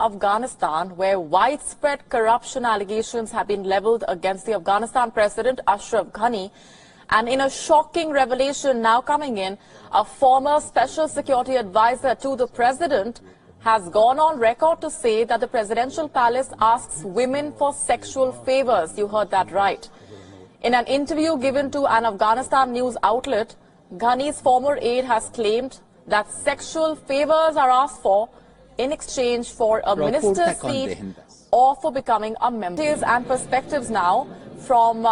Afghanistan, where widespread corruption allegations have been leveled against the Afghanistan President Ashraf Ghani. And in a shocking revelation now coming in, a former special security advisor to the president has gone on record to say that the presidential palace asks women for sexual favors. You heard that right. In an interview given to an Afghanistan news outlet, Ghani's former aide has claimed that sexual favors are asked for in exchange for a minister's seat or for becoming a member. And perspectives now from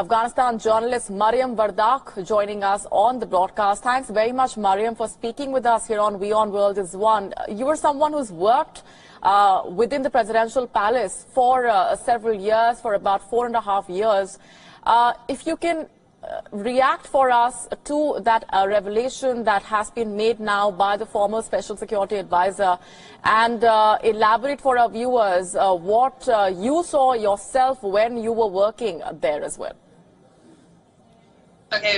Afghanistan journalist مریم وردگ joining us on the broadcast. Thanks very much, مریم, for speaking with us here on WION World is One. You are someone who's worked within the presidential palace for several years, for about 4.5 years. If you can react for us to that revelation that has been made now by the former special security advisor, and elaborate for our viewers what you saw yourself when you were working there as well. Okay,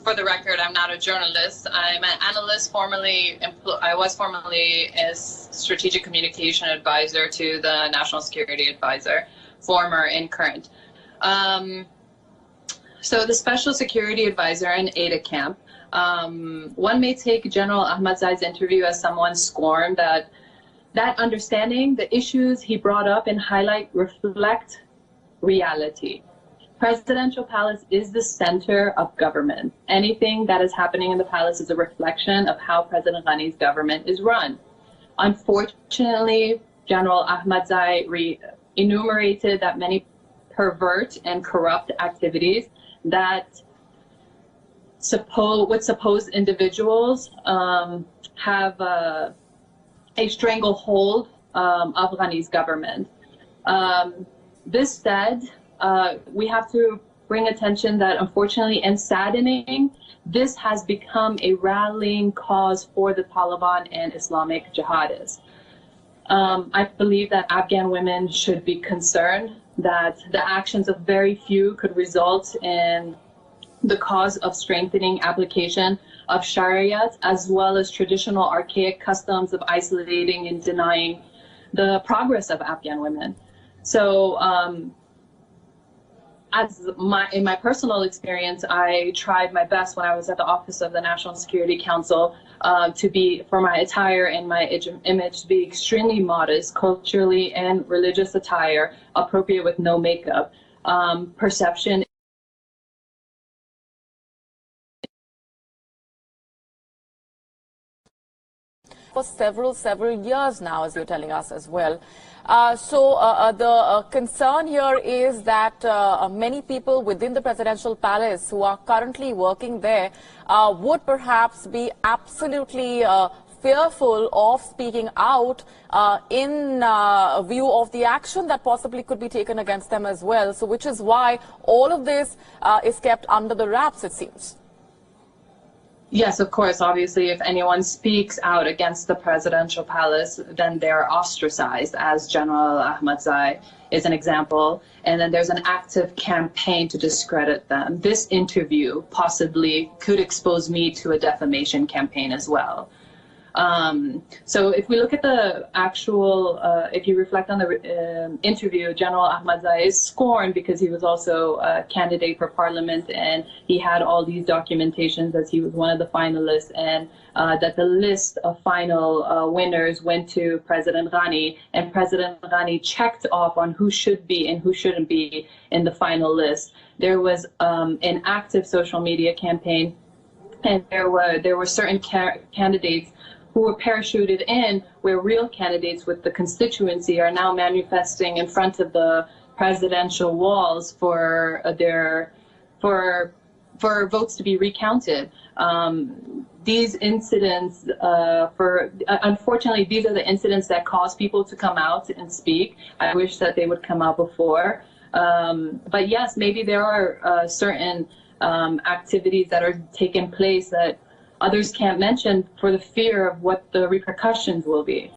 for the record, I'm not a journalist. I'm an analyst. I was formerly a strategic communication advisor to the National Security Advisor, former and current. So the Special Security Advisor in Ada camp, one may take General Eahmadzi's interview as someone scorned that understanding the issues he brought up and highlight reflect reality. Presidential palace is the center of government. Anything that is happening in the palace is a reflection of how President Ghani's government is run. Unfortunately, General Eahmedzi enumerated that many pervert and corrupt activities that supposed individuals have a stranglehold of Ghani's government. This said, we have to bring attention that unfortunately and saddening, this has become a rallying cause for the Taliban and Islamic jihadists. I believe that Afghan women should be concerned that the actions of very few could result in the cause of strengthening application of Sharia, as well as traditional archaic customs of isolating and denying the progress of Afghan women. So in my personal experience, I tried my best when I was at the Office of the National Security Council for my attire and my image to be extremely modest, culturally and religious attire, appropriate with no makeup. Perception for several years now, as you're telling us as well. The concern here is that many people within the presidential palace who are currently working there would perhaps be absolutely fearful of speaking out in view of the action that possibly could be taken against them as well. So which is why all of this is kept under the wraps, it seems. Yes, of course. Obviously, if anyone speaks out against the presidential palace, then they're ostracized, as General Eahmedzi is an example. And then there's an active campaign to discredit them. This interview possibly could expose me to a defamation campaign as well. So if we look at the actual, if you reflect on the interview, General Eahmedzi is scorned because he was also a candidate for parliament, and he had all these documentations as he was one of the finalists, and that the list of final winners went to President Ghani, and President Ghani checked off on who should be and who shouldn't be in the final list. There was an active social media campaign, and there were certain candidates who were parachuted in, where real candidates with the constituency are now manifesting in front of the presidential walls for votes to be recounted. These incidents, unfortunately, these are the incidents that cause people to come out and speak. I wish that they would come out before. But yes, maybe there are certain activities that are taking place that others can't mention for the fear of what the repercussions will be.